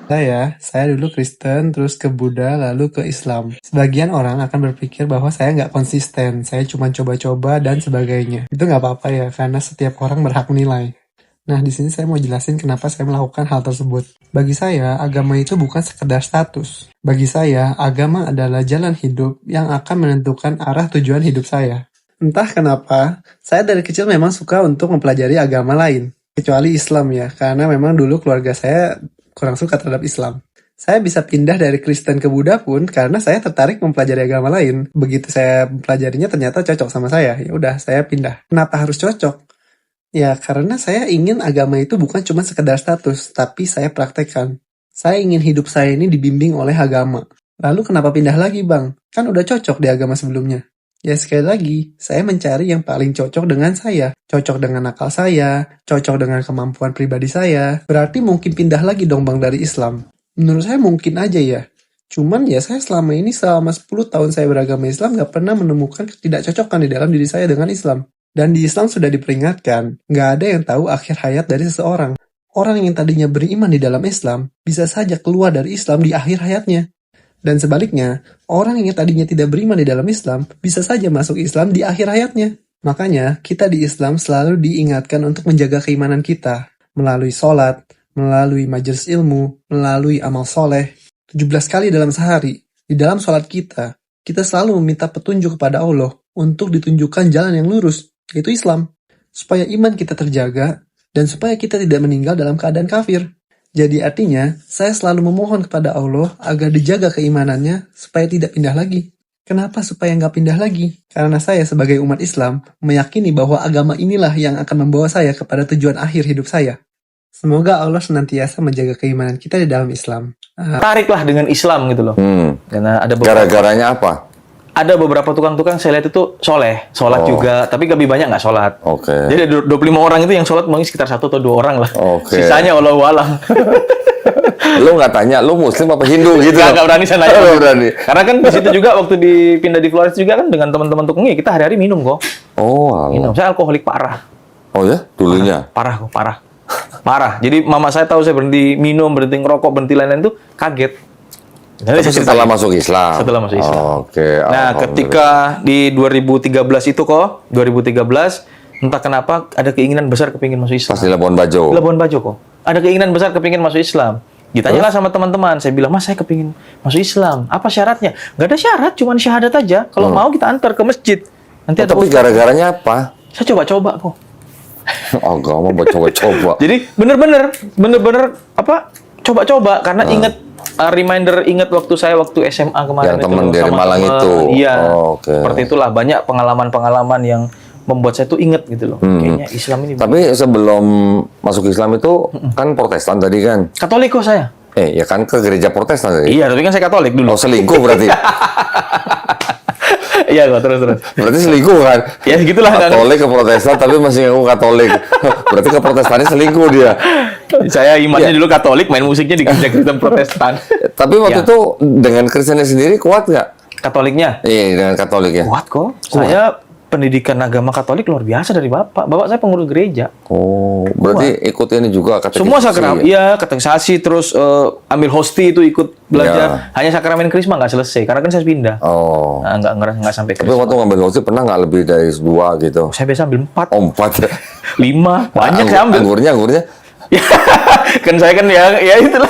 Saya dulu Kristen, terus ke Buddha, lalu ke Islam. Sebagian orang akan berpikir bahwa saya nggak konsisten, saya cuma coba-coba dan sebagainya. Itu nggak apa-apa ya, karena setiap orang berhak menilai. Nah, di sini saya mau jelasin kenapa saya melakukan hal tersebut. Bagi saya, agama itu bukan sekedar status. Bagi saya, agama adalah jalan hidup yang akan menentukan arah tujuan hidup saya. Entah kenapa, saya dari kecil memang suka untuk mempelajari agama lain. Kecuali Islam ya, karena memang dulu keluarga saya kurang suka terhadap Islam. Saya bisa pindah dari Kristen ke Buddha pun karena saya tertarik mempelajari agama lain. Begitu saya mempelajarinya ternyata cocok sama saya. Ya udah, saya pindah. Kenapa harus cocok? Ya, karena saya ingin agama itu bukan cuma sekedar status, tapi saya praktekkan. Saya ingin hidup saya ini dibimbing oleh agama. Lalu kenapa pindah lagi, Bang? Kan udah cocok di agama sebelumnya. Ya sekali lagi, saya mencari yang paling cocok dengan saya. Cocok dengan akal saya, cocok dengan kemampuan pribadi saya. Berarti mungkin pindah lagi dong Bang dari Islam. Menurut saya mungkin aja ya. Cuman ya saya selama 10 tahun saya beragama Islam gak pernah menemukan ketidakcocokan di dalam diri saya dengan Islam. Dan di Islam sudah diperingatkan, gak ada yang tahu akhir hayat dari seseorang. Orang yang tadinya beriman di dalam Islam, bisa saja keluar dari Islam di akhir hayatnya. Dan sebaliknya, orang yang tadinya tidak beriman di dalam Islam, bisa saja masuk Islam di akhir hayatnya. Makanya, kita di Islam selalu diingatkan untuk menjaga keimanan kita. Melalui sholat, melalui majelis ilmu, melalui amal soleh. 17 kali dalam sehari, di dalam sholat kita selalu meminta petunjuk kepada Allah untuk ditunjukkan jalan yang lurus, yaitu Islam. Supaya iman kita terjaga, dan supaya kita tidak meninggal dalam keadaan kafir. Jadi artinya, saya selalu memohon kepada Allah agar dijaga keimanannya supaya tidak pindah lagi. Kenapa supaya nggak pindah lagi? Karena saya sebagai umat Islam meyakini bahwa agama inilah yang akan membawa saya kepada tujuan akhir hidup saya. Semoga Allah senantiasa menjaga keimanan kita di dalam Islam. Tariklah dengan Islam gitu loh. Karena ada Gara-garanya apa? Ada beberapa tukang-tukang saya lihat itu sholat juga, tapi lebih banyak nggak sholat. Oke. Jadi ada 25 orang itu yang sholat mungkin sekitar 1 atau 2 orang lah. Oke. Sisanya wallahu alam. Lu nggak tanya, lu Muslim apa Hindu gitu? Nggak berani saya nanya. Nggak berani. Karena kan di situ juga waktu pindah di Flores juga kan dengan teman-teman tukangnya kita hari-hari minum kok. Oh, Minum. Saya alkoholik parah. Oh ya, dulunya. Parah kok, parah. Parah. Jadi mama saya tahu saya berhenti minum, berhenti ngerokok, berhenti lain-lain itu kaget. Tapi setelah masuk Islam. Setelah masuk Islam. Oke. Nah, ketika di 2013 itu kok, 2013 entah kenapa ada keinginan besar kepingin masuk Islam. Pas di Labuan Bajo. Labuan Bajo kok. Ada keinginan besar kepingin masuk Islam. Ditanyalah sama teman-teman. Saya bilang, "Mas, saya kepingin masuk Islam. Apa syaratnya?" Nggak ada syarat, cuma syahadat aja. Kalau mau kita antar ke masjid. Nanti ada Tapi gara-garanya apa? Saya coba-coba kok. Agama buat coba-coba. Jadi bener-bener apa? Coba-coba karena ingat waktu saya waktu SMA kemarin Yang teman itu dari sama Malang temen. itu. Iya. Oh, oke. Seperti itulah banyak pengalaman-pengalaman yang membuat saya tuh ingat gitu loh. Kayaknya Islam ini Tapi sebelum masuk Islam itu kan Protestan tadi kan? Katolik kok saya. Ya kan ke gereja Protestan tadi? Iya, tapi kan saya Katolik dulu. Oh, selingkuh berarti? Iya kok, terus. Berarti selingkuh kan? Ya gitulah kan. Katolik ke Protestan tapi masih ngaku Katolik. Berarti ke Protestannya selingkuh dia. Saya imannya dulu Katolik, main musiknya di gereja Kristen Protestan. Tapi waktu itu dengan Kristennya sendiri kuat nggak? Katoliknya? Iya, dengan Katolik ya. Kuat kok. Saya pendidikan agama Katolik luar biasa dari bapak. Bapak saya pengurus gereja. Oh, berarti ikut ini juga katekisasi. Semua sakramen, iya, katekisasi, terus ambil hosti itu ikut belajar. Hanya sakramen Krisma nggak selesai, karena kan saya pindah. Oh. Nah, nggak sampai Tapi Krisma. waktu ngambil hosti pernah nggak lebih dari 2 gitu? Saya biasa ambil 4, Oh, 4 ya. 5, banyak saya ambil. Anggurnya? Kan saya kan ya itulah.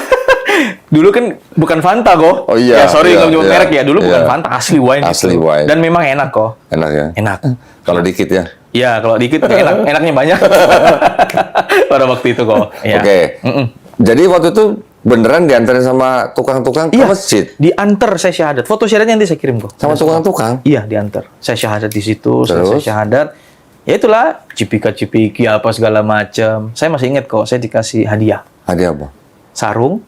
Dulu kan bukan Fanta kok. Oh iya. Ya sorry iya, kalau nyebut iya, merek ya. Dulu bukan iya. Fanta, asli wine. Asli itu. wine. Dan memang enak kok. Enak ya? Enak. Kalau dikit ya? Iya, kalau dikit enak. Enaknya banyak. Pada waktu itu kok. Ya. Oke. Jadi waktu itu beneran diantarin sama tukang-tukang ke Iya, masjid? diantar saya syahadat. Foto syahadatnya nanti saya kirim kok. Sama tukang-tukang? Iya, diantar. Saya syahadat di situ, saya Terus? syahadat. Ya itulah, cipika-cipiki apa segala macam. Saya masih ingat kok, saya dikasih hadiah. Hadiah apa? Sarung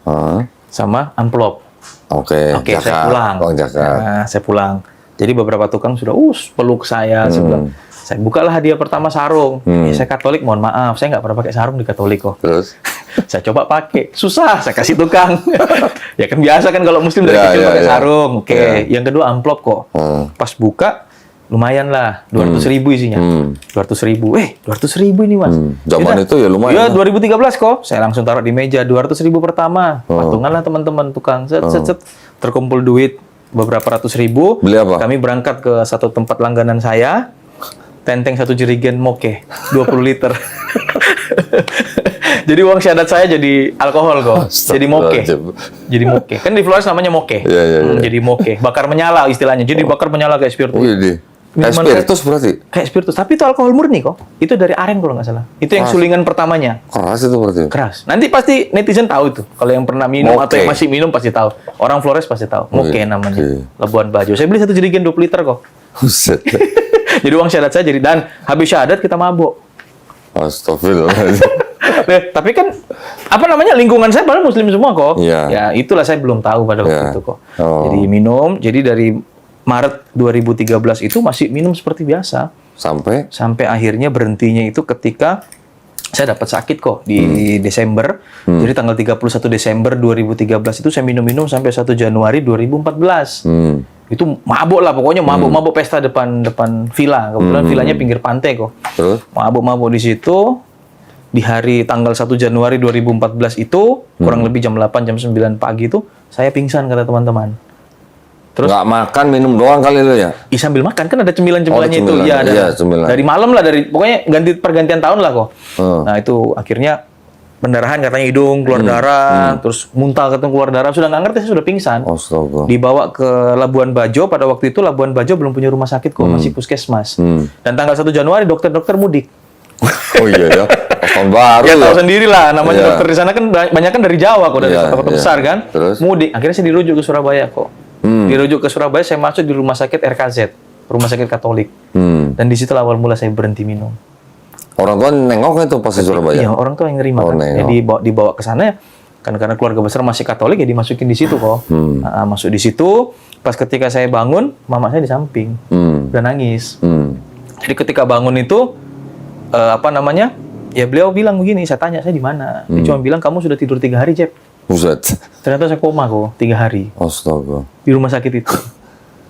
sama amplop. Oke, Oke, saya pulang. Uang zakat. Nah, saya pulang. Jadi beberapa tukang sudah peluk saya. Saya bilang, saya bukalah hadiah pertama sarung. Saya Katolik, mohon maaf, saya nggak pernah pakai sarung di Katolik kok. Terus? Saya coba pakai, susah, saya kasih tukang. Ya kan biasa kan kalau Muslim dari Ya, kecil ya, pakai ya. sarung. Oke, Ya. yang kedua amplop kok. Pas buka, lumayan lah, 200.000 isinya. 200.000. 200.000 ini mas. Zaman itu ya lumayan. Iya, 2013 kok. Saya langsung taruh di meja 200.000 pertama. Patungan lah teman-teman tukang. Set. Terkumpul duit beberapa ratus ribu. Beli apa? Kami berangkat ke satu tempat langganan saya. Tenteng satu jerigen moke 20 liter. Jadi uang syahadat saya jadi alkohol kok. Jadi moke. Jadi moke. Kan di Flores namanya moke. Iya. Jadi moke. Bakar menyala istilahnya. Jadi bakar menyala kayak spiritus. Wih, Minuman spiritus berarti? Kayak spiritus. Tapi itu alkohol murni kok. Itu dari aren kalau nggak salah. Itu yang sulingan pertamanya. Keras itu berarti? Keras. Nanti pasti netizen tahu itu. Kalau yang pernah minum Moke. atau yang masih minum pasti tahu. Orang Flores pasti tahu. Moke namanya. Labuan Bajo. Saya beli satu jerigen 20 liter kok. Buset. Jadi uang syahadat saya jadi. Dan habis syahadat kita mabuk. Astagfirullahaladzim. Tapi kan apa namanya lingkungan saya padahal muslim semua kok. Iya. Ya itulah saya belum tahu pada waktu Iya. itu kok. Oh. Jadi minum. Jadi dari Maret 2013 itu masih minum seperti biasa. Sampai akhirnya berhentinya itu ketika saya dapat sakit kok di Desember. Jadi tanggal 31 Desember 2013 itu saya minum-minum sampai 1 Januari 2014. Itu mabuk lah pokoknya mabuk pesta depan villa. Kebetulan villanya pinggir pantai kok. Terus? Mabuk di situ. Di hari tanggal 1 Januari 2014 itu kurang lebih jam 8 jam 9 pagi itu saya pingsan kata teman-teman. Terus Nggak makan, minum doang kali lu ya? sambil makan kan ada cemilan-cemilannya itu. cemilan. Iya, ada. Iya, cemilan. Dari malam lah pokoknya pergantian tahun lah kok. Nah, itu akhirnya pendarahan katanya hidung keluar darah, terus muntah katanya keluar darah, sudah nggak ngerti saya sudah pingsan. Astaga. Dibawa ke Labuan Bajo, pada waktu itu Labuan Bajo belum punya rumah sakit kok, masih puskesmas. Dan tanggal 1 Januari dokter-dokter mudik. Oh iya ya, pas tahun baru Ya ya. tahu sendiri lah, namanya Iya. dokter di sana kan banyak kan dari Jawa kok, dari Iya, kota-kota iya. besar kan. Terus? Mudik, akhirnya saya dirujuk ke Surabaya kok. Dirujuk ke Surabaya, saya masuk di rumah sakit RKZ, rumah sakit Katolik. Dan di situ awal mula saya berhenti minum. Orang tua nengok itu pas di Surabaya? Iya, orang tua yang nerima Oh, kan. nengok. Jadi dibawa ke sana kan karena keluarga besar masih Katolik ya dimasukin di situ kok. Nah, masuk di situ, pas ketika saya bangun, mama saya di samping. Udah nangis. Jadi ketika bangun itu apa namanya? Ya beliau bilang begini, saya tanya saya di mana. Dia cuma bilang kamu sudah tidur 3 hari, Jeb. Buset. Ternyata saya koma kok 3 hari Astaga. di rumah sakit itu.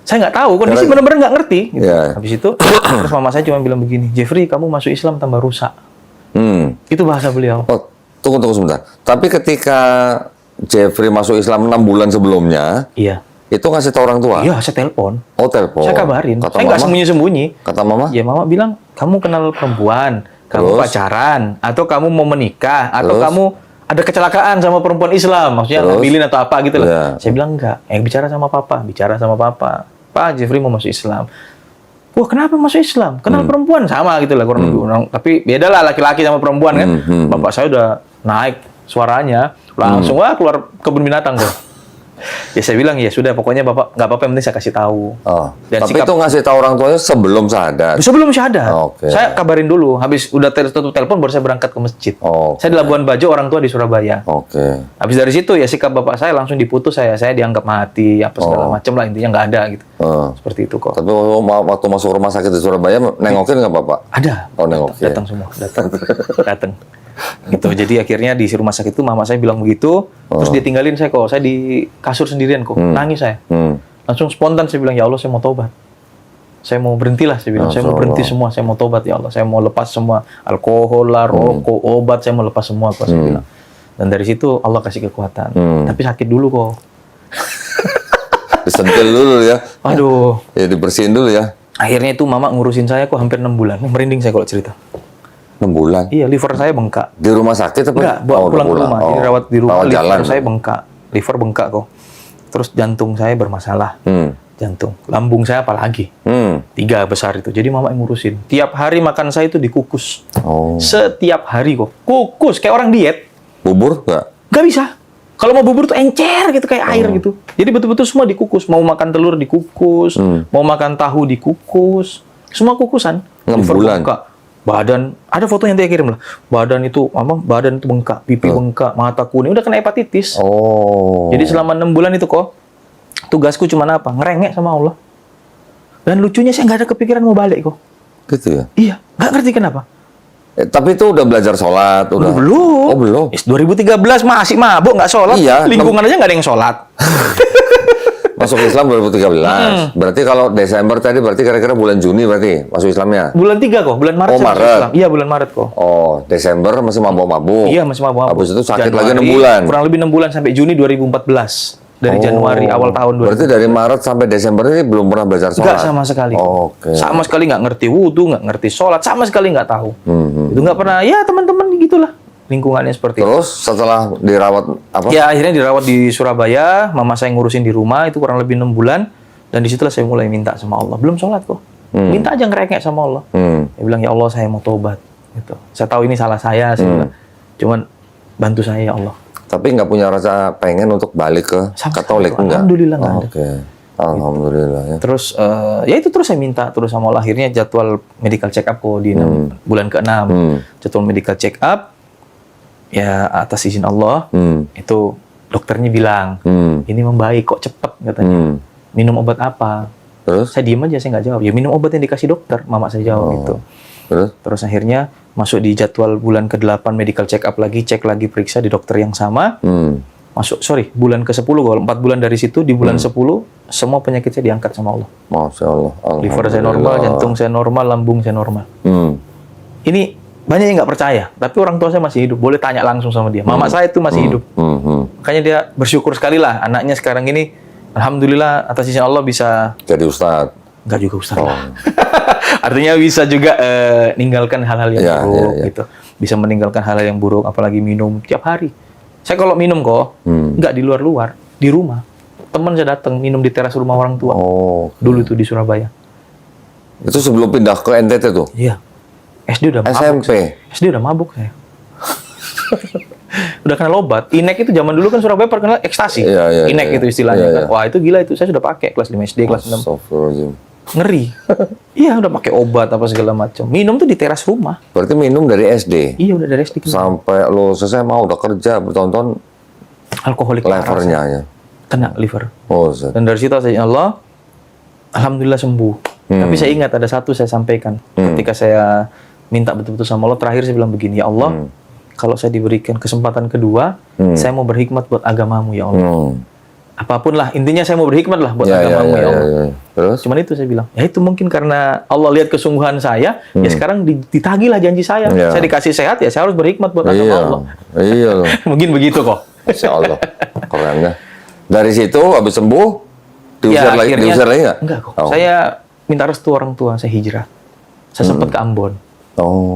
Saya nggak tahu, kondisi benar-benar nggak ngerti. Gitu. Iya. Habis itu, terus mama saya cuma bilang begini, Jeffrey kamu masuk Islam tambah rusak. Itu bahasa beliau. Oh, tunggu sebentar. Tapi ketika Jeffrey masuk Islam 6 bulan sebelumnya, Iya. itu ngasih tahu orang tua? Iya, saya telepon. Oh, telepon. Saya kabarin. Kata Saya nggak mama? sembunyi-sembunyi. Kata mama? Ya mama bilang, kamu kenal perempuan, kamu Terus? pacaran, atau kamu mau menikah, atau Terus? kamu ada kecelakaan sama perempuan Islam, maksudnya Terus? ngambilin atau apa gitu lah. Iya. Saya bilang enggak. Bicara sama papa. Pak Jeffrey mau masuk Islam. Wah, kenapa masuk Islam? Kenal perempuan sama gitu lah kurang lebih. Tapi beda lah laki-laki sama perempuan kan. Bapak saya udah naik suaranya, langsung wah keluar kebun binatang tuh. Ya saya bilang ya sudah pokoknya Bapak nggak apa-apa yang penting saya kasih tahu. Oh. Dan Tapi itu ngasih tahu orang tuanya sebelum syahadat. Sebelum syahadat, Oke. saya kabarin dulu. Habis udah tutup telepon baru saya berangkat ke masjid. Oke. Saya di Labuan Bajo, orang tua di Surabaya. Oke. Habis dari situ ya sikap bapak saya langsung diputus saya dianggap mati apa segala macam lah intinya nggak ada gitu. Seperti itu kok. Tapi waktu masuk rumah sakit di Surabaya, nengokin nggak Bapak? Ada. Oh, nengokin. Datang semua, datang. Gitu. Jadi akhirnya di rumah sakit itu mama saya bilang begitu, terus dia tinggalin saya kok. Saya di kasur sendirian kok. Nangis saya. Langsung spontan saya bilang, "Ya Allah, saya mau tobat. Saya mau berhentilah," saya bilang. "Saya mau berhenti semua, saya mau tobat ya Allah. Saya mau lepas semua alkohol lah, rokok, obat, saya mau lepas semua," kok saya bilang. Dan dari situ Allah kasih kekuatan. Tapi sakit dulu kok. Disentil dulu ya. Aduh. Ya dibersihin dulu ya. Akhirnya itu mama ngurusin saya kok hampir 6 bulan. Merinding saya kalau cerita. 6 bulan. Iya, liver saya bengkak. Di rumah sakit apa? Enggak, bawa udah pulang ke rumah. Jadi rawat di rumah, Rawat liver jalan. saya bengkak. Liver bengkak kok. Terus jantung saya bermasalah. Jantung. Lambung saya apalagi. 3 besar itu. Jadi mama yang ngurusin. Tiap hari makan saya itu dikukus. Oh. Setiap hari kok. Kukus, kayak orang diet. Bubur nggak? Nggak bisa. Kalau mau bubur tuh encer gitu, kayak air gitu. Jadi betul-betul semua dikukus. Mau makan telur dikukus. Mau makan tahu dikukus. Semua kukusan. 6 Liver bulan. bengkak. Badan, ada foto yang dia kirim lah. Badan itu bengkak, pipi bengkak, mata kuning, udah kena hepatitis. Oh. Jadi selama 6 bulan itu kok, tugasku cuma apa? Ngerengek sama Allah. Dan lucunya saya nggak ada kepikiran mau balik kok. Gitu ya? Iya, nggak ngerti kenapa. Tapi itu udah belajar sholat? Udah. Belum. Oh, belum? 2013 masih mabuk, nggak sholat. Iya, Lingkungan aja nggak ada yang sholat. Masuk Islam 2013. Berarti kalau Desember tadi berarti kira-kira bulan Juni berarti masuk Islamnya. Bulan 3 kok, bulan Maret Oh, saya masuk Maret. Islam. Iya, bulan Maret kok. Oh, Desember masih mabuk-mabuk. Iya, masih mabuk. Habis itu sakit lagi Januari, 6 bulan. Kurang lebih 6 bulan sampai Juni 2014. Dari Januari awal tahun 2000. Berarti dari Maret sampai Desember ini belum pernah belajar sholat? Enggak sama sekali. Oke. Sama sekali nggak ngerti wudhu, nggak ngerti sholat, sama sekali nggak tahu. Itu nggak pernah, ya teman-teman gitulah. Lingkungannya seperti itu. Terus setelah dirawat apa? Ya akhirnya dirawat di Surabaya, mama saya ngurusin di rumah, itu kurang lebih 6 bulan. Dan disitulah saya mulai minta sama Allah. Belum sholat kok. Minta aja ngerengek sama Allah. Dia bilang, ya Allah saya mau tobat. Gitu. Saya tahu ini salah saya, bilang. Cuman bantu saya ya Allah. Tapi nggak punya rasa pengen untuk balik ke Sama Katolik sekali, enggak? alhamdulillah nggak ada. Oke. Alhamdulillah ya. Terus ya itu terus saya minta terus sama Allah. Akhirnya jadwal medical check up kok di bulan ke-6. Jadwal medical check up ya atas izin Allah itu dokternya bilang ini membaik kok cepet katanya. Minum obat apa? Terus? Saya diem aja, saya nggak jawab. Ya minum obat yang dikasih dokter, mama saya jawab gitu. Terus akhirnya masuk di jadwal bulan ke-8 medical check up lagi, cek lagi periksa di dokter yang sama. Masuk, bulan ke-10, kalau 4 bulan dari situ, di bulan 10, semua penyakit saya diangkat sama Allah. Masya Allah. Liver saya normal, jantung saya normal, lambung saya normal. Ini banyak yang nggak percaya, tapi orang tua saya masih hidup. Boleh tanya langsung sama dia. Mama saya itu masih hidup. Makanya dia bersyukur sekali lah, anaknya sekarang ini, alhamdulillah atas izin Allah bisa... Jadi ustadz. Nggak juga ustadz lah. Artinya bisa juga ninggalkan hal-hal yang buruk gitu. Bisa meninggalkan hal-hal yang buruk, apalagi minum tiap hari. Saya kalau minum kok, nggak di luar-luar, di rumah. Teman saya datang minum di teras rumah orang tua. Dulu tuh di Surabaya. Itu sebelum pindah ke NTT tuh? Iya. SD udah mabuk. SMP? SD udah mabuk saya. Udah kenal obat. Inek itu zaman dulu kan Surabaya terkenal ekstasi. Inek itu istilahnya kan. Wah itu gila itu. Saya sudah pakai kelas 5 SD, kelas 6. Ngeri. Iya udah pakai obat apa segala macam. Minum tuh di teras rumah. Berarti minum dari SD? Iya udah dari SD. Sampai lo selesai mau udah kerja bertahun-tahun. Alkoholik levernya ya? Kena liver. Oh, Zat. Dan dari situ saya Allah, alhamdulillah sembuh. Tapi saya ingat ada satu saya sampaikan. Ketika saya minta betul-betul sama Allah, terakhir saya bilang begini, ya Allah, kalau saya diberikan kesempatan kedua, saya mau berhikmat buat agamamu ya Allah. Apapun lah, intinya saya mau berhikmat lah buat agamamu ya Allah. Terus? Cuman itu saya bilang, ya itu mungkin karena Allah lihat kesungguhan saya, ya sekarang ditagihlah janji saya. Saya dikasih sehat, ya saya harus berhikmat buat agama Allah. Iya loh. Mungkin begitu kok. Masya Allah. Keren ya. Dari situ, habis sembuh, diusir lagi nggak? Enggak kok. Saya minta restu orang tua, saya hijrah. Saya sempat ke Ambon.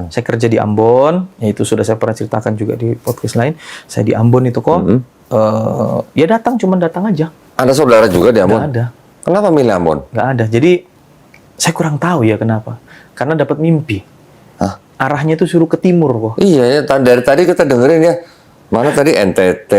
Saya kerja di Ambon, yaitu sudah saya pernah ceritakan juga di podcast lain. Saya di Ambon itu kok, ya datang, cuman datang aja. Ada saudara juga di Ambon? Nggak ada. Kenapa milih Ambon? Nggak ada. Jadi, saya kurang tahu ya kenapa. Karena dapat mimpi. Hah? Arahnya itu suruh ke timur kok. Iya ya, dari tadi kita dengerin ya. Mana tadi NTT,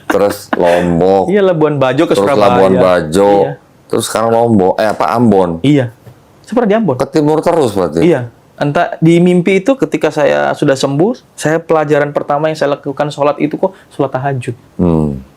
terus Lombok. Iya, Labuan Bajo ke terus Surabaya. Labuan Bajo. Iya. Terus sekarang Lombok, Ambon. Iya. Saya pernah di Ambon. Ke timur terus berarti? Iya. Entah di mimpi itu ketika saya sudah sembuh, saya pelajaran pertama yang saya lakukan sholat itu kok sholat tahajud.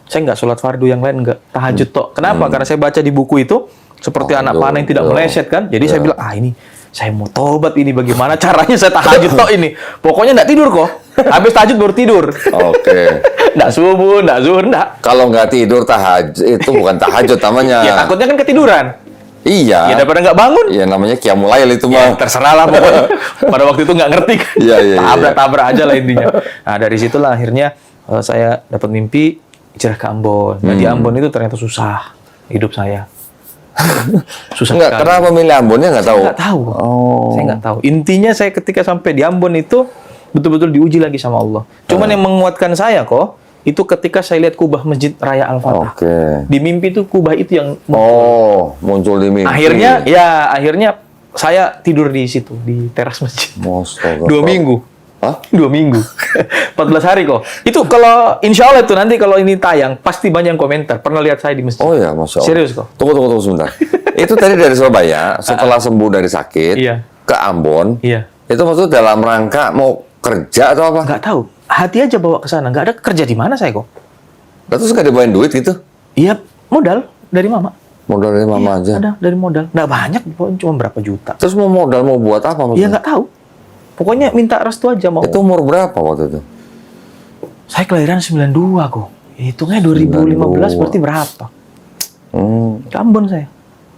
Saya nggak sholat fardu yang lain, nggak tahajud tok. Kenapa? Karena saya baca di buku itu seperti anak panah yang tidak meleset kan. Jadi saya bilang, ini saya mau tobat ini bagaimana caranya saya tahajud tok ini. Pokoknya nggak tidur kok. Habis tahajud baru tidur. Oke. Nggak subuh, nggak zuhur, nggak. Kalau nggak tidur tahajud itu bukan tahajud namanya. Ya takutnya kan ketiduran. Iya. Ya daripada nggak bangun. Iya namanya qiyamul lail itu Ya, mah. terserah lah pokoknya. Pada waktu itu nggak ngerti. Iya. Tabrak-tabrak aja lah intinya. Nah dari situlah akhirnya saya dapat mimpi hijrah ke Ambon. Nah di Ambon itu ternyata susah hidup saya. Susah Enggak, sekali. kenapa milih Ambonnya nggak tahu? Nggak tahu. Saya nggak tahu. Intinya saya ketika sampai di Ambon itu betul-betul diuji lagi sama Allah. Cuman yang menguatkan saya kok itu ketika saya lihat kubah Masjid Raya Al-Fatah. Di mimpi itu kubah itu yang muncul di mimpi. Akhirnya saya tidur di situ di teras masjid. 2 minggu. Hah? 2 minggu. 14 hari kok. Itu kalau insya Allah itu nanti kalau ini tayang pasti banyak yang komentar. Pernah lihat saya di masjid. Oh ya, Masya Allah. Serius kok. Tunggu sebentar. Itu tadi dari Surabaya setelah sembuh dari sakit ke Ambon. Iya. Itu maksudnya dalam rangka mau kerja atau apa? Nggak tahu. Hati aja bawa ke sana. Nggak ada kerja di mana saya kok. Terus nggak dibawain duit gitu? Iya, modal dari mama. Modal dari mama aja? Ada, dari modal. Nggak banyak, cuma berapa juta. Terus mau modal mau buat apa maksudnya? Iya, nggak tahu. Pokoknya minta restu aja mau. Itu umur berapa waktu itu? Saya kelahiran 92 kok. Hitungnya 2015 berarti berapa? Ke Ambon saya.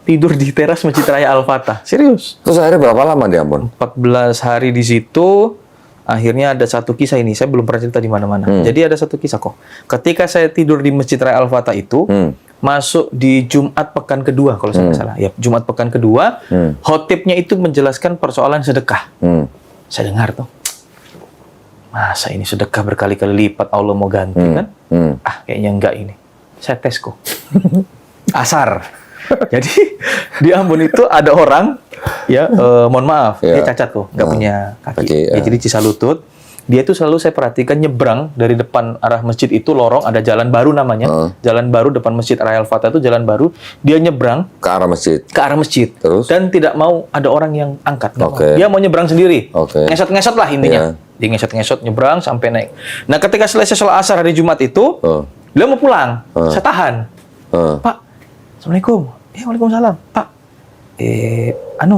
Tidur di teras Masjid Raya Al-Fatah. Serius. Terus akhirnya berapa lama di Ambon? 14 hari di situ. Akhirnya ada satu kisah ini. Saya belum pernah cerita di mana-mana. Jadi ada satu kisah kok. Ketika saya tidur di Masjid Raya Al-Fatah itu, masuk di Jumat pekan kedua kalau saya nggak salah. Ya, Jumat pekan kedua, khotibnya itu menjelaskan persoalan sedekah. Saya dengar tuh. Masa ini sedekah berkali-kali lipat Allah mau ganti kan? Kayaknya enggak ini. Saya tes kok. Asar. Jadi di Ambon itu ada orang, ya mohon maaf, dia cacat kok, nggak punya kaki. Ya, jadi Cisalutut. Dia itu selalu saya perhatikan nyebrang dari depan arah masjid itu lorong ada jalan baru namanya, jalan baru depan Masjid Raya Al-Fatah itu jalan baru. Dia nyebrang Ke arah masjid. Terus? Dan tidak mau ada orang yang angkat. Dia mau nyebrang sendiri, ngesot-ngesot lah intinya. Dia ngesot-ngesot nyebrang sampai naik. Nah ketika selesai sholat asar hari Jumat itu, beliau mau pulang, saya tahan. Pak, Assalamualaikum. Waalaikumsalam. Pak,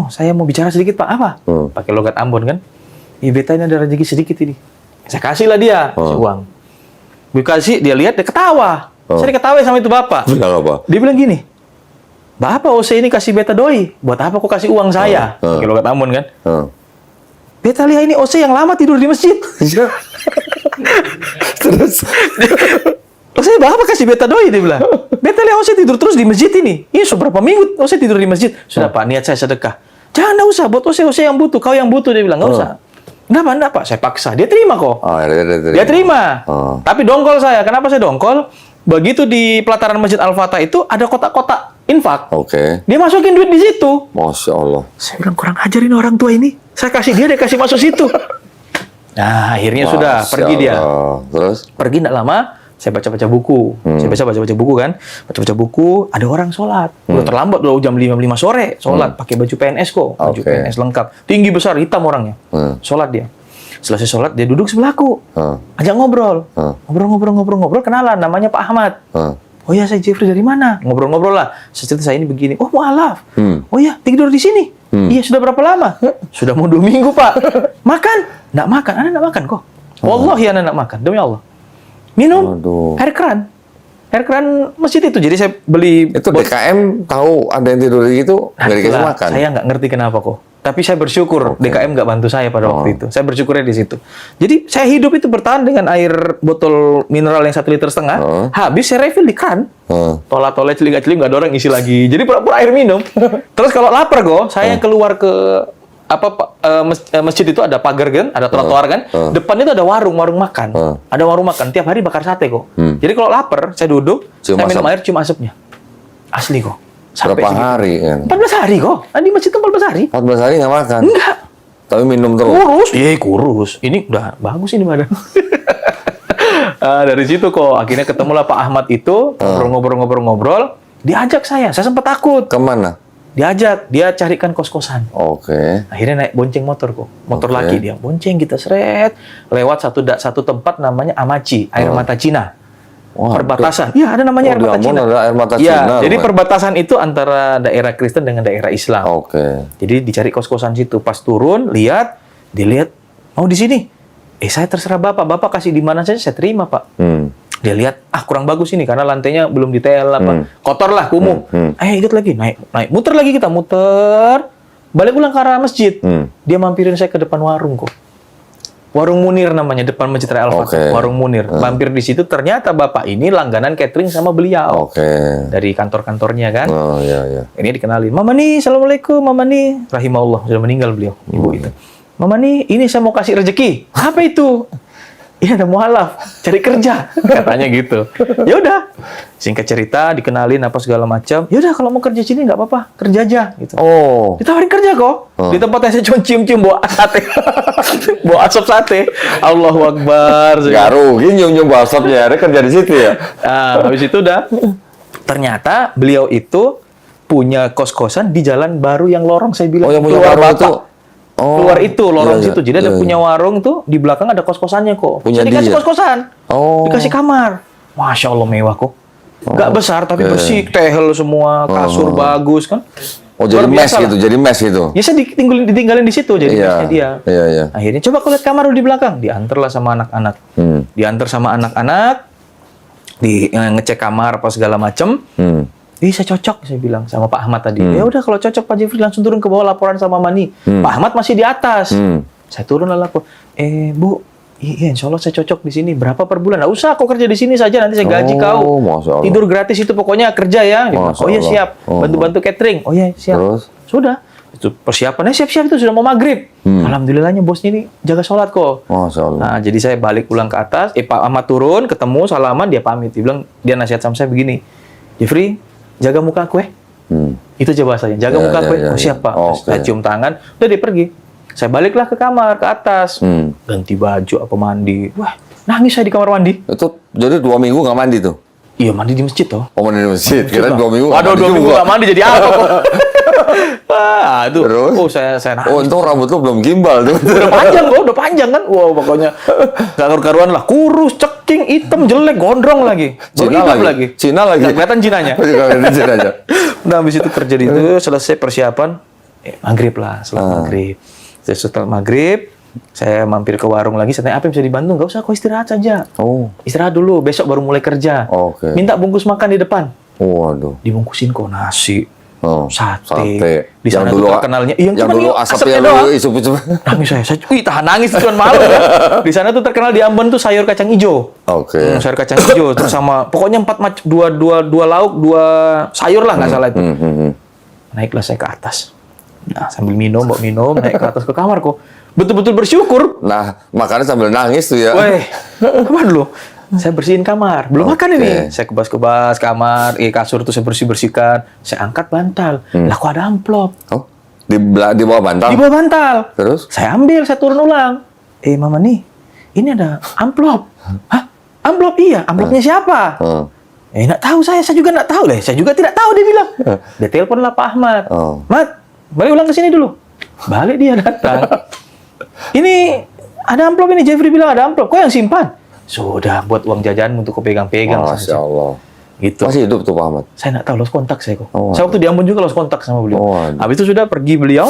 saya mau bicara sedikit, Pak. Apa? Pakai logat Ambon kan? Beta ini ada rezeki sedikit ini. Saya kasih lah dia uang. Gue kasih, dia lihat, dia ketawa. Saya diketawain sama itu bapak. Bilang apa? Dia bilang gini, Bapak OC ini kasih beta doi. Buat apa kok kasih uang saya? Pakai logat Ambon kan? Beta lihat ini OC yang lama tidur di masjid. Terus? Saya bapak kasih beta doi, dia bilang. Beta lihat saya tidur terus di masjid ini. Ini sudah berapa minggu saya tidur di masjid. Sudah Pak, niat saya sedekah. Jangan, enggak usah. Buat saya yang butuh. Kau yang butuh, dia bilang. Enggak usah. Kenapa? Saya paksa. Dia terima kok. Dia terima. Tapi dongkol saya. Kenapa saya dongkol? Begitu di pelataran Masjid Al-Fatah itu ada kotak-kotak infak. Dia masukin duit di situ. Masya Allah. Saya bilang, kurang ajarin orang tua ini. Saya kasih dia kasih masuk situ. Nah, akhirnya sudah. Pergi dia. Terus? Pergi enggak lama. Saya baca-baca buku. Saya baca-baca buku kan. Baca-baca buku, ada orang sholat. Udah terlambat, udah jam 5 sore. Sholat, pakai baju PNS kok. Baju PNS lengkap. Tinggi besar, hitam orangnya. Sholat dia. Selesai sholat, dia duduk sebelahku. Ajak ngobrol. Ngobrol, kenalan. Namanya Pak Ahmad. Oh ya, saya Jeffrey dari mana? Ngobrol-ngobrol lah. Saya ini begini. Oh, mualaf. Oh ya, tidur di sini. Iya, sudah berapa lama? Sudah mau 2 minggu, Pak. Makan? Nggak makan. Anda nggak makan kok. Wallahi Anda nggak makan. Demi Allah. Minum air keran masjid itu. Jadi saya beli itu DKM tahu ada yang tidur gitu nggak dikasih makan. Saya nggak ngerti kenapa kok. Tapi saya bersyukur DKM nggak bantu saya pada waktu itu. Saya bersyukurnya di situ. Jadi saya hidup itu bertahan dengan air botol mineral yang 1,5 liter. Habis saya refill di keran. Tola-tola celing-celing nggak ada orang isi lagi. Jadi pura-pura air minum. Terus kalau lapar kok, saya keluar ke masjid itu ada pagar kan, ada trotoar kan. Depan itu ada warung makan. Ada warung makan, tiap hari bakar sate kok. Jadi kalau lapar, saya duduk, saya minum air cium asapnya. Asli kok. Sampai berapa hari kan? 14 hari kok. Di masjid itu 14 hari. 14 hari nggak makan? Enggak. Tapi minum terus? Kurus. Kurus. Ini udah bagus ini badan. Dari situ kok, akhirnya ketemulah Pak Ahmad itu, ngobrol-ngobrol. Diajak saya sempat takut. Kemana? Diajak, dia carikan kos-kosan. Akhirnya naik bonceng motor kok. Motor laki dia. Bonceng kita seret. Lewat satu tempat namanya Amaci, air mata Cina. Perbatasan. Iya, ada namanya air mata Cina. Ada air mata ya, Cina. Jadi perbatasan itu antara daerah Kristen dengan daerah Islam. Jadi dicari kos-kosan situ. Pas turun, dilihat, mau di sini. Saya terserah Bapak kasih di mana saja, saya terima, Pak. Dia lihat, kurang bagus ini karena lantainya belum detail kotor lah, kumuh. Ikut lagi, naik, muter lagi kita, balik ulang ke arah masjid. Dia mampirin saya ke depan warung kok. Warung Munir namanya, depan Masjid Raya Al-Fatah. Warung Munir. Mampir di situ, ternyata bapak ini langganan catering sama beliau. Dari kantor-kantornya kan. Ini dikenalin, Mama nih, Assalamualaikum, Mama nih. Rahimahullah, sudah meninggal beliau, ibu itu. Mama nih, ini saya mau kasih rezeki. Apa itu? Ini ada mualaf, cari kerja, katanya gitu. Ya udah, singkat cerita, dikenalin apa segala macam. Ya udah, kalau mau kerja sini nggak apa-apa, kerja aja gitu. Ditawarin kerja kok. Di tempat yang saya cuma cium-cium bawa sate, bawa asap sate. Allahu Akbar. Gak rugi nyium-nyium bawa asapnya, ada kerja di situ ya. Habis itu udah. Ternyata beliau itu punya kos-kosan di jalan baru yang lorong saya bilang. Yang punya baru itu. Keluar itu lorong situ. Jadi ada punya warung tuh di belakang ada kos-kosannya kok. Punya dikasih dia. kos-kosan. Dikasih kamar. Masya Allah mewah kok. Nggak besar tapi bersih, tehel semua, kasur bagus kan. Jadi mes gitu, jadi mes gitu. Ya saya ditinggalin di situ jadi mesnya dia. Iya. Akhirnya coba aku lihat kamar di belakang, diantarlah sama anak-anak. Diantar sama anak-anak, ngecek kamar apa segala macem. saya cocok, saya bilang sama Pak Ahmad tadi. Ya udah kalau cocok Pak Jeffrey langsung turun ke bawah laporan sama Mani. Pak Ahmad masih di atas. Saya turun lah lapor. Bu, iya insya Allah saya cocok di sini. Berapa per bulan? Nggak usah, kau kerja di sini saja. Nanti saya gaji kau. Masya Allah. Tidur gratis itu pokoknya kerja ya. Dia bilang, oh iya siap. Bantu-bantu catering. Oh iya siap. Terus? Sudah. Itu persiapannya siap-siap itu sudah mau maghrib. Alhamdulillahnya bosnya ini jaga sholat kok. Masya Allah. Nah, jadi saya balik pulang ke atas. Pak Ahmad turun, ketemu, salaman, dia pamit. Dia bilang, dia nasihat sama saya begini. Jeffrey, jaga muka aku ya. Itu aja bahasanya. Jaga muka aku ya. Oh siap Pak. Saya cium tangan. Udah dia pergi. Saya baliklah ke kamar, ke atas. Ganti baju, apa mandi. Wah, nangis saya di kamar mandi. Itu jadi 2 minggu nggak mandi tuh? Iya, mandi di masjid toh. Oh, mandi di masjid. Kira 2 minggu nggak Waduh, mandi 2 minggu juga. nggak mandi jadi apa kok? Aduh. Terus? Oh, saya nangis. Oh, untung rambut lu belum gimbal tuh. Udah panjang kan? Wow, pokoknya gak karu-karuan lah. Kurus, ceking, hitam, jelek, gondrong lagi. Cina Berhidap lagi. Cina lagi. Nggak kelihatan Cinanya. Kelihatan Cina aja. Udah habis itu kerja di itu, selesai persiapan, maghrib lah, setelah maghrib. Setelah maghrib, saya mampir ke warung lagi, saya tanya, apa yang bisa dibantu? Nggak usah, kau istirahat saja. Oh. Istirahat dulu, besok baru mulai kerja. Oke. Minta bungkus makan di depan. Waduh. Dibungkusin kok nasi, sate. Di Yang sana dulu tuh terkenalnya. yang dulu asapnya doang. lu isup-isup. Nangis saya, tahan nangis itu kan malu ya. Di sana tuh terkenal di Ambon tuh sayur kacang hijau. Oke. Sayur kacang hijau terus sama pokoknya 4 macam dua lauk, 2 sayur lah nggak salah itu. Naiklah saya ke atas. Nah, sambil bawa minum, naik ke atas ke kamar kok. Betul-betul bersyukur. Nah, makannya sambil nangis tuh ya. Weh, apa dulu? Saya bersihin kamar. Belum makan ini. Saya kebas-kebas kamar, kasur tuh saya bersih-bersihkan. Saya angkat bantal. Lah kok ada amplop. Oh, di bawah bantal? Di bawah bantal. Terus? Saya ambil, saya turun ulang. Mama nih, ini ada amplop. Hah? Amplop iya? Amplopnya siapa? Nggak tahu saya juga nggak tahu deh. Saya juga tidak tahu, dia bilang. Dia telepon lah Pak Ahmad. Mat, balik ulang ke sini dulu. Balik dia datang. Ini ada amplop ini, Jeffrey bilang ada amplop. Kok yang simpan? Sudah, buat uang jajan untuk kau pegang-pegang. Masya Allah. Gitu. Masih hidup tuh Pak Ahmad? Saya nggak tahu, lost kontak saya kok. Saya waktu di Ambon juga lost kontak sama beliau. Habis itu sudah pergi beliau.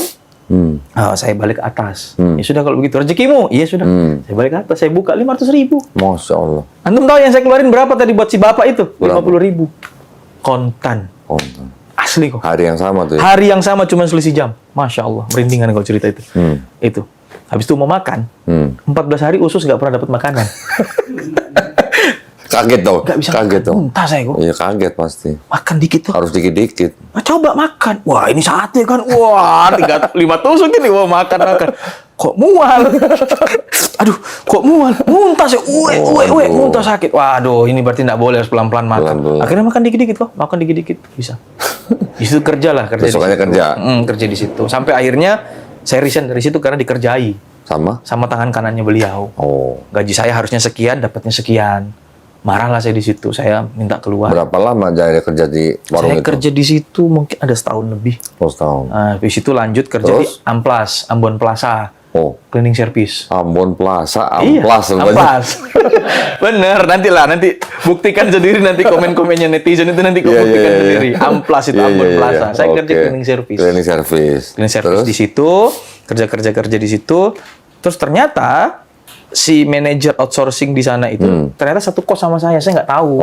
Saya balik ke atas. Ya sudah kalau begitu, rezekimu. Iya sudah. Saya balik ke atas, saya buka 500.000. Masya Allah. Antum tahu yang saya keluarin berapa tadi buat si bapak itu? 50.000. Kontan. Asli kok. Hari yang sama tuh ya? Hari yang sama, cuma selisih jam. Masya Allah, merindingan kalau cerita itu. Itu. Habis itu mau makan. 14 hari usus nggak pernah dapat makanan. Kaget dong. Nggak bisa Kaget makan. dong. Muntah saya kok. Iya kaget pasti. Makan dikit tuh. Harus dikit-dikit. Coba makan. Wah ini sate kan. Wah 5 tusuk ini. Wah makan. Kok mual. Aduh kok mual. Muntah saya. Muntah sakit. Waduh ini berarti nggak boleh, harus pelan-pelan makan. Pelan-pelan. Akhirnya makan dikit-dikit kok. Makan dikit-dikit. Bisa. Di situ kerja lah. Besokannya kerja. Kerja di situ. Sampai akhirnya saya resign dari situ karena dikerjai. Sama tangan kanannya beliau. Gaji saya harusnya sekian, dapatnya sekian. Marahlah saya di situ. Saya minta keluar. Berapa lama Jaya kerja di warung saya itu? kerja di situ mungkin ada setahun lebih. Setahun. Di situ lanjut kerja di Amplas, Ambon Plaza. Cleaning service. Ambon Plaza, Iya, Amplas. Amplas. Bener, nanti buktikan sendiri nanti komen-komennya netizen itu nanti buktikan sendiri. Amplas itu Ambon Plaza. Saya kerja cleaning service. Cleaning service. Cleaning service di situ, kerja di situ. Terus ternyata si manajer outsourcing di sana itu ternyata satu kos sama saya nggak tahu.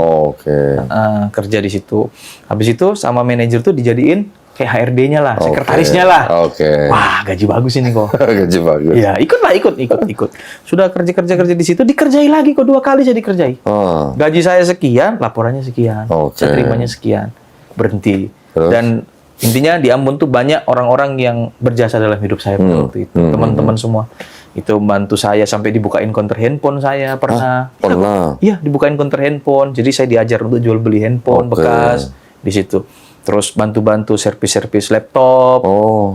Kerja di situ. Habis itu sama manajer tuh dijadiin kayak HRD-nya lah, sekretarisnya lah. Wah, gaji bagus ini kok. Gaji bagus. Ya, ikut. Sudah kerja di situ, dikerjai lagi kok 2 kali saya dikerjai. Gaji saya sekian, laporannya sekian. Saya terimanya sekian. Berhenti. Terus? Dan intinya di Ambon tuh banyak orang-orang yang berjasa dalam hidup saya pada waktu itu. Teman-teman semua. Itu bantu saya sampai dibukain konter handphone saya pernah. Pernah? Iya, dibukain konter handphone. Jadi saya diajar untuk jual beli handphone bekas di situ. Terus bantu-bantu servis-servis laptop.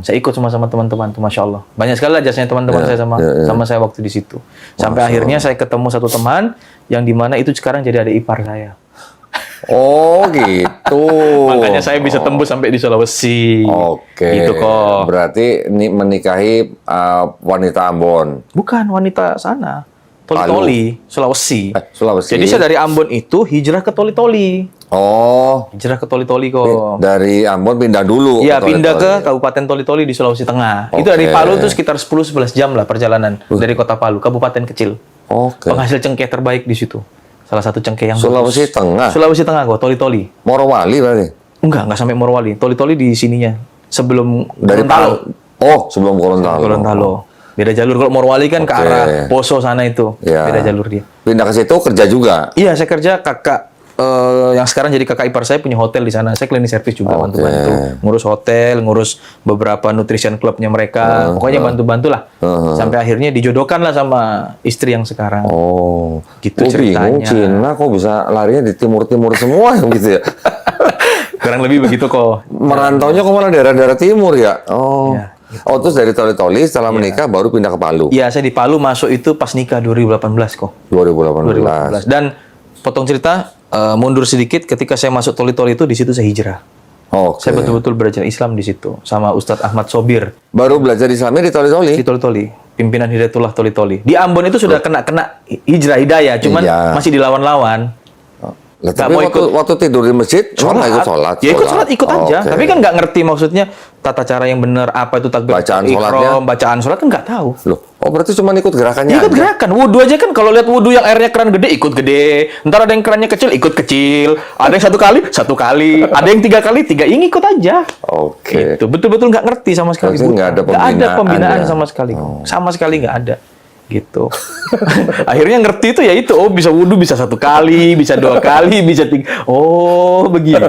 Saya ikut sama teman-teman tuh, Masya Allah. Banyak sekali lah jasanya teman-teman saya sama saya waktu di situ. Sampai akhirnya saya ketemu satu teman yang dimana itu sekarang jadi adik ipar saya. Gitu. Makanya saya bisa tembus sampai di Sulawesi. Gitu kok. Berarti ini menikahi wanita Ambon. Bukan wanita sana. Toli-Toli, Sulawesi. Sulawesi. Jadi saya dari Ambon itu hijrah ke Toli-Toli. Hijrah ke Toli-Toli kok. Dari Ambon pindah dulu. Iya, pindah ke Kabupaten Toli-Toli di Sulawesi Tengah. Itu dari Palu tuh sekitar 10-11 jam lah perjalanan dari kota Palu, kabupaten kecil. Penghasil cengkeh terbaik di situ. Salah satu cengkeh yang Sulawesi bagus. Tengah. Sulawesi Tengah kok, Toli-Toli. Morowali berarti. Enggak sampai Morowali. Toli-toli di sininya. Sebelum Dari Gorontalo. Oh, sebelum Gorontalo. Gorontalo. Beda jalur. Kalau Morowali kan ke Oke. arah Poso sana itu. Ya. Beda jalur dia. Pindah ke situ kerja juga. Iya, saya kerja kakak yang sekarang jadi kakak ipar saya punya hotel di sana. Saya cleaning service juga, Oke. bantu-bantu. Ngurus hotel, ngurus beberapa nutrition clubnya mereka. Pokoknya bantu-bantu lah. Sampai akhirnya dijodohkan lah sama istri yang sekarang. Oh, Gitu gua bingung ceritanya. Cina kok bisa larinya di timur-timur semua yang gitu ya. Kurang lebih begitu kok. Merantaunya kok malah daerah-daerah timur ya. Oh. Iya, Oh, terus dari Toli-Toli setelah menikah baru pindah ke Palu. Iya, saya di Palu masuk itu pas nikah 2018 kok. 2018. 2018. Dan potong cerita, mundur sedikit ketika saya masuk Toli-Toli itu di situ saya hijrah. Oke. Saya betul-betul belajar Islam di situ sama Ustadz Ahmad Sobir Baru belajar Islamnya di Toli-Toli. di Toli-Toli, pimpinan Hidayatullah Toli-Toli. Di Ambon itu sudah kena hijrah hidayah, cuman Iya. masih dilawan-lawan. Lah, Nggak tapi mau waktu tidur di masjid, emang nggak ikut sholat? Ya ikut sholat, ikut aja. Oke. Tapi kan nggak ngerti maksudnya tata cara yang benar, apa itu takbir, Bacaan ihram, sholatnya? bacaan sholat kan nggak tahu. Loh, oh berarti cuma ikut gerakannya Ikut aja? gerakan, wudhu aja kan kalau lihat wudhu yang airnya keran gede ikut gede, ntar ada yang kerannya kecil ikut kecil, ada yang satu kali, ada yang 3 kali 3, yang ikut aja. Oke. Itu betul-betul nggak ngerti sama sekali. Berarti nggak ada Nggak ada pembinaan pembinaan ya? sama sekali, sama sekali nggak ada. Gitu. Akhirnya ngerti itu ya itu, oh bisa wudhu bisa 1 kali, bisa 2 kali, bisa 3. Oh begitu.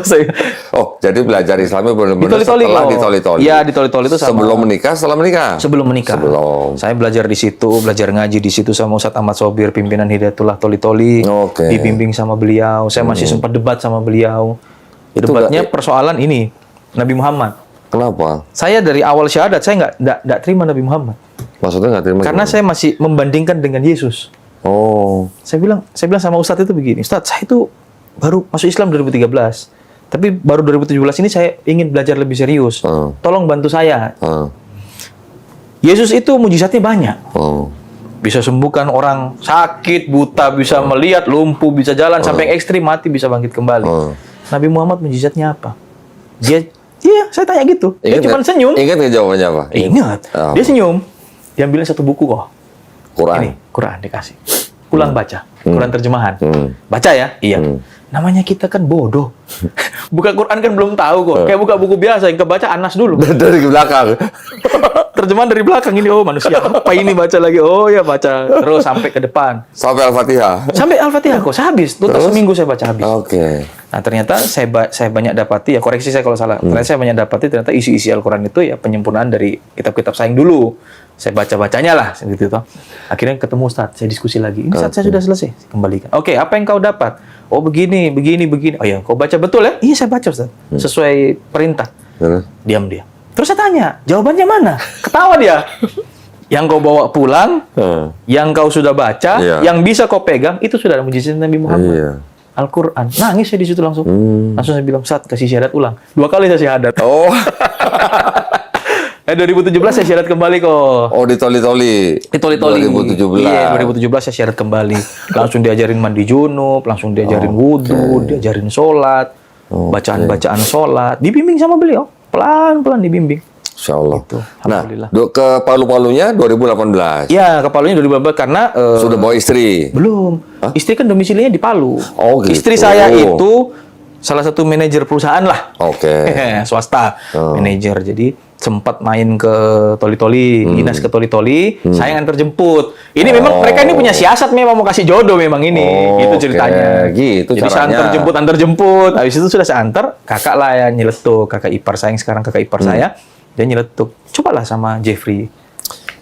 Saya Oh, jadi belajar Islamnya di benar-benar Toli-Toli setelah kok. di Toli-Toli. Iya di Toli-Toli itu sama. Sebelum menikah, setelah menikah? Sebelum menikah. Sebelum. Saya belajar di situ, belajar ngaji di situ sama Ustadz Ahmad Sobir, pimpinan Hidayatullah Toli-Toli. Oke. Dibimbing sama beliau. Saya masih sempat debat sama beliau. Itu Debatnya persoalan ini, Nabi Muhammad. Kenapa? Saya dari awal syahadat, saya nggak terima Nabi Muhammad. Maksudnya nggak terima Karena gimana? saya masih membandingkan dengan Yesus. Oh, Saya bilang sama Ustadz itu begini, Ustadz, saya itu baru masuk Islam 2013. Tapi baru 2017 ini saya ingin belajar lebih serius. Tolong bantu saya. Yesus itu mujizatnya banyak. Bisa sembuhkan orang sakit, buta, bisa melihat, lumpuh, bisa jalan, sampai yang ekstrim mati bisa bangkit kembali. Nabi Muhammad mujizatnya apa? Iya, saya tanya gitu. Dia cuma senyum. Ingat nggak jawabannya apa? Ingat. Oh. Dia senyum. Dia ambilin 1 buku kok. Quran. Ini, Quran dikasih. Ulang baca. Quran terjemahan. Baca ya? Iya. Namanya kita kan bodoh. Buka Quran kan belum tahu kok. Kayak buka buku biasa, yang kebaca Anas dulu. Dari belakang. Terjemahan dari belakang ini, oh manusia apa ini, baca lagi. Oh ya baca. Terus sampai ke depan. Sampai Al-Fatihah. Sampai Al-Fatihah kok. Saya habis. Tuntas seminggu saya baca habis. Oke. Nah ternyata saya banyak dapati, ya koreksi saya kalau salah. Ternyata saya banyak dapati ternyata isi-isi Al-Quran itu ya penyempurnaan dari kitab-kitab saing dulu. Saya baca-bacanya lah, gitu toh. Akhirnya ketemu Ustadz, saya diskusi lagi. Ini Ustadz, saya sudah selesai, kembalikan. Oke, apa yang kau dapat? Oh begini. Oh ya, kau baca betul ya? Iya saya baca Ustadz, sesuai perintah. Terus? Diam dia. Terus saya tanya, jawabannya mana? Ketawa dia. Yang kau bawa pulang, yang kau sudah baca, Iya. yang bisa kau pegang, itu sudah mujizat Nabi Muhammad. Iya. Al-Quran. Nangis saya di situ langsung. Langsung saya bilang, Ustadz, kasih syahadat ulang. 2 kali saya syahadat. Oh. 2017 saya syahadat kembali kok. Oh, di Toli-Toli. Di Toli-Toli. 2017. Iya, 2017 saya syahadat kembali. Langsung diajarin mandi junub, langsung diajarin wudhu, diajarin sholat, bacaan-bacaan sholat. Dibimbing sama beliau. Pelan-pelan dibimbing. Insya Allah. Gitu. Nah, Alhamdulillah. ke Palu-Palunya 2018. Ya, ke Palunya 2018 karena Sudah bawa istri. belum. Istri kan domisilinya di Palu. Oh, gitu. Istri saya itu salah satu manajer perusahaan lah. Oke. Swasta. Manajer. Jadi sempat main ke Toli-Toli, dinas ke Toli-Toli, saya yang antar jemput. Ini memang mereka ini punya siasat, memang mau kasih jodoh memang ini. Gitu ceritanya. Gitu Jadi saya caranya. antar jemput. Habis itu sudah saya antar, kakak lah yang nyeletuk, kakak ipar saya yang sekarang kakak ipar saya, dia nyeletuk. Cobalah sama Jeffrey.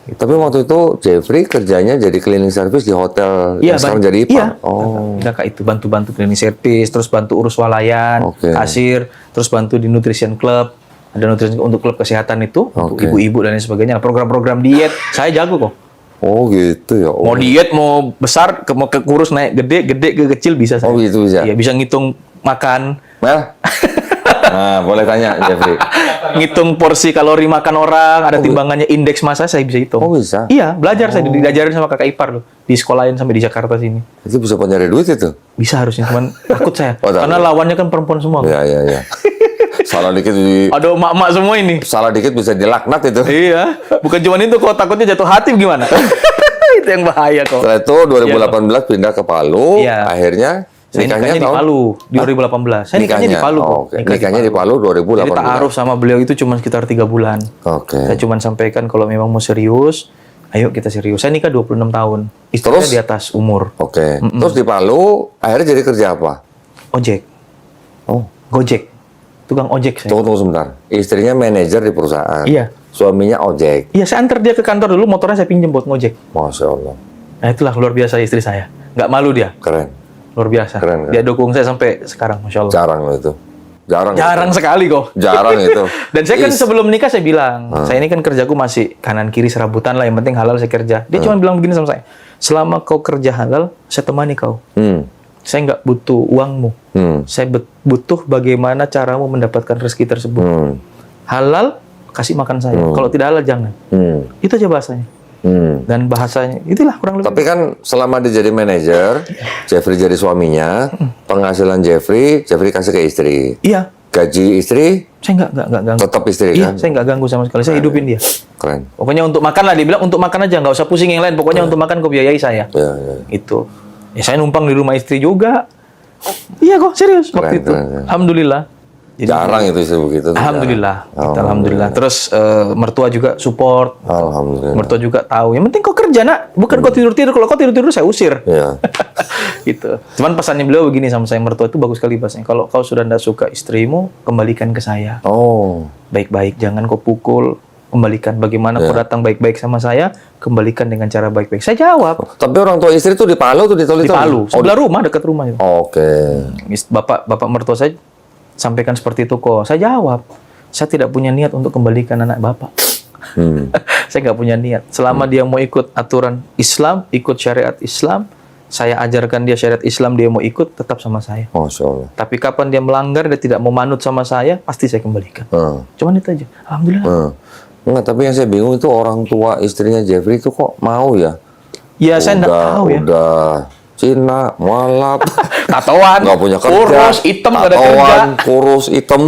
Tapi waktu itu Jeffrey kerjanya jadi cleaning service di hotel yang sekarang jadi IPA. Iya. Oh. Kakak itu bantu-bantu cleaning service, terus bantu urus walayan, Oke. kasir, terus bantu di nutrition club. Ada nutrition untuk klub kesehatan itu, untuk Oke. ibu-ibu dan lain sebagainya. Program-program diet, saya jago kok. Oh gitu ya. Mau diet, mau besar, mau ke kurus naik gede ke kecil bisa saya. Oh gitu bisa. Iya, bisa ngitung makan, Mel? Nah, boleh tanya Jeffrey. ngitung porsi kalori makan orang, ada timbangannya, indeks massa saya bisa hitung. Oh bisa? Iya, belajar saya diajarin sama kakak ipar loh. Di sekolahin sampai di Jakarta sini. Itu bisa buat nyari duit itu? Bisa harusnya, cuman takut saya. Oh, takut. Karena lawannya kan perempuan semua. Ya. Salah dikit Ada emak-emak semua ini. salah dikit bisa dilaknat itu. Iya, bukan cuma itu kok, takutnya jatuh hati gimana? Itu yang bahaya kok. Setelah itu 2018 pindah ke Palu, Iya. akhirnya Saya nikahnya di Palu 2018. Saya nikahnya di Palu kok. Oke. Nikahnya di Palu 2018. Jadi ta'aruf sama beliau itu cuma sekitar 3 bulan. Oke. Saya cuma sampaikan kalau memang mau serius, ayo kita serius. Saya nikah 26 tahun. Istrinya Terus? di atas umur. Oke. Terus di Palu akhirnya jadi kerja apa? Ojek. Oh, Gojek. Tukang ojek saya. tunggu sebentar. Istrinya manajer di perusahaan. Iya. Suaminya ojek. Iya, saya antar dia ke kantor dulu, motornya saya pinjam buat ngojek. Masya Allah. Nah, itulah luar biasa istri saya. Nggak malu dia. Keren. Luar biasa. Keren. Dia dukung saya sampai sekarang, Masya Allah. Jarang loh itu. Jarang sekali kok. Jarang itu. Dan saya kan sebelum nikah saya bilang, saya ini kan kerjaku masih kanan kiri serabutan lah, yang penting halal saya kerja. Dia cuma bilang begini sama saya, selama kau kerja halal, saya temani kau. Saya nggak butuh uangmu. Saya butuh bagaimana caramu mendapatkan rezeki tersebut. Halal, kasih makan saya. Kalau tidak halal, jangan. Itu aja bahasanya. Dan bahasanya, itulah kurang lebih. Tapi kan selama dia jadi manajer, Jeffrey jadi suaminya, penghasilan Jeffrey kasih ke istri. Iya. Gaji istri, Saya nggak ganggu. tetap istri Iya, kan? saya nggak ganggu sama sekali. Saya hidupin dia. Keren. Pokoknya untuk makan lah, dia bilang untuk makan aja, nggak usah pusing yang lain. Pokoknya untuk makan kau biayai saya. Ya, ya. Itu. Ya saya numpang di rumah istri juga. Iya kok, serius waktu itu. keren. Alhamdulillah. Jadi, Jarang itu istri begitu. Alhamdulillah. Jarang. Kita alhamdulillah. Terus mertua juga support. Alhamdulillah. Mertua juga tahu. Yang penting kau kerja, Nak. Bukan kau tidur-tidur. Kalau kau tidur-tidur saya usir. Iya. Gitu. Cuman pesannya beliau begini sama saya, mertua itu bagus sekali pasnya. Kalau kau sudah tidak suka istrimu, kembalikan ke saya. Oh. Baik-baik, jangan kau pukul. Kembalikan. Bagaimana kau datang baik-baik sama saya, kembalikan dengan cara baik-baik. Saya jawab. Tapi orang tua istri tuh di Palu tuh di Toli. Di Palu, sebelah rumah, dekat rumah itu. Oke. Bapak mertua saya sampaikan seperti itu kok. Saya jawab, saya tidak punya niat untuk kembalikan anak bapak. Saya nggak punya niat. Selama dia mau ikut aturan Islam, ikut syariat Islam, saya ajarkan dia syariat Islam, dia mau ikut, tetap sama saya. Masya Allah. Tapi kapan dia melanggar, dia tidak mau manut sama saya, pasti saya kembalikan. Cuman itu aja. Alhamdulillah. Enggak, tapi yang saya bingung itu orang tua istrinya Jeffrey itu kok mau ya? Ya, saya nggak tahu ya. Udah Cina, mualaf, Tatoan, nggak punya kerja, kurus, hitam, nggak ada kerja. tatoan, kurus, hitam.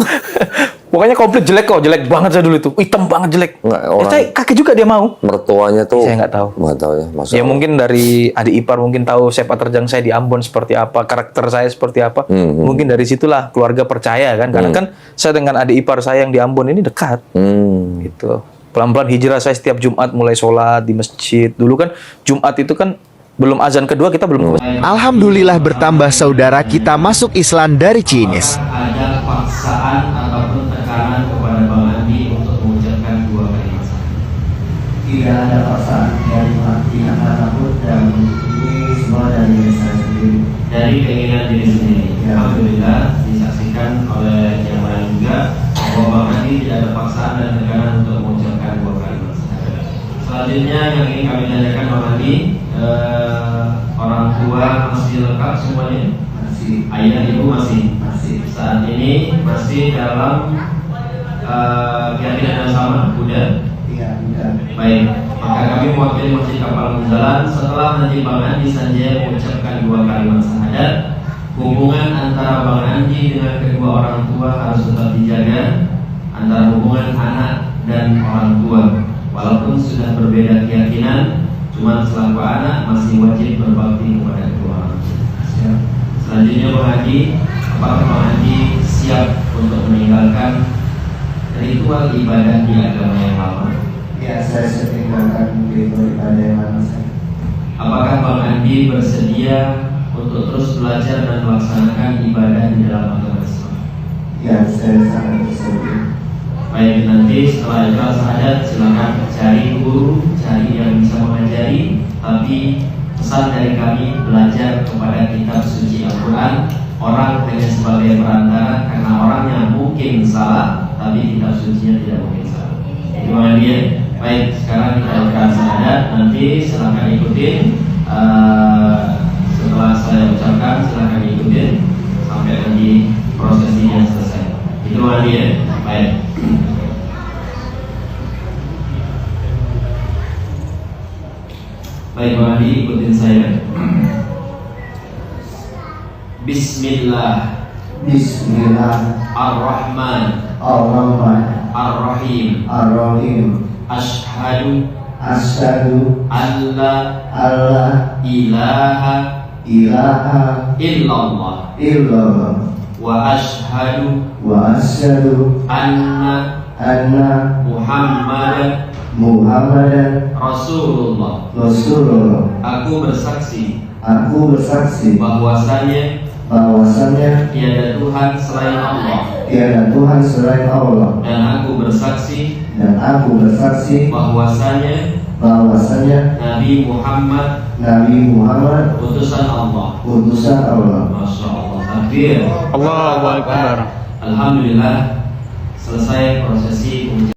Pokoknya komplit jelek kok, jelek banget saya dulu itu. Hitam banget jelek. Nggak, orang- saya kakek juga dia mau. Mertuanya tuh Saya nggak tahu. Nggak tahu ya, Masya Ya Allah. mungkin dari adik ipar mungkin tahu sepak terjang saya di Ambon seperti apa, karakter saya seperti apa. Mungkin dari situlah keluarga percaya kan, karena kan saya dengan adik ipar saya yang di Ambon ini dekat. Gitu. Pelan-pelan hijrah saya setiap Jumat mulai sholat di masjid. Dulu kan Jumat itu kan belum azan kedua kita belum ke masjid. Alhamdulillah bertambah saudara kita masuk Islam dari Cinis. Ada paksaan ataupun tekanan kepada Bang Andi untuk mengucapkan dua kalimat syahadat. Tidak ada paksaan dari pihak manapun dan ini semua dari diri saya sendiri. Dari keinginan diri sendiri. Alhamdulillah disaksikan oleh yang lain juga bahwa Bang Andi tidak ada paksaan dan tekanan untuk mengucapkan dua kalimat syahadat. Selanjutnya yang ingin kami tanyakan Bang Andi, orang tua masih lengkap semuanya? Masih. Ayah ibu masih? Masih. Saat ini masih dalam keyakinan yang sama, udah? Iya, udah. Baik, maka kami mewakili Masjid Kapal Munzalan setelah nanti Bang Andi Sanjaya mengucapkan dua kalimat syahadat, hubungan antara Bang Andi dengan kedua orang tua harus tetap dijaga, antara hubungan anak dan orang tua. Walaupun sudah berbeda keyakinan, cuma selaku anak masih wajib berbakti kepada kedua orang tua. Selanjutnya Bang Andi, apakah Bang Andi siap untuk meninggalkan ritual ibadah di agama yang lama? Ya, saya sudah tinggalkan ritual ibadah yang lama saya. Apakah Bang Andi bersedia untuk terus belajar dan melaksanakan ibadah di dalam agama Islam? Ya, saya sangat bersedia. Baik, nanti setelah ikhlas syahadat silakan cari guru, cari yang bisa mengajari. Tapi pesan dari kami, belajar kepada kitab suci Al-Quran. Orang hanya sebagai perantara, karena orangnya mungkin salah, tapi kitab sucinya tidak mungkin salah. Gimana dia? Baik, sekarang kita ikhlas syahadat. Nanti silakan ikutin. Setelah saya ucapkan, silakan ikutin sampai nanti prosesinya selesai. Itu dia. Baik. Baik, Bang Andi, ikutin saya. Bismillah. Bismillahirrahmanirrahim. Ar-Rahim. Ashhadu Asyhadu alla alla ilaha ilaha illallah illallah wa ashhadu wa asyhadu anna anna Muhammadan Rasulullah. Rasulullah. Aku bersaksi bahwasanya tiada Tuhan selain Allah, dan aku bersaksi bahwasanya Nabi Muhammad utusan Allah. Masya Allah. Takbir. Allahu Akbar. Alhamdulillah, selesai prosesi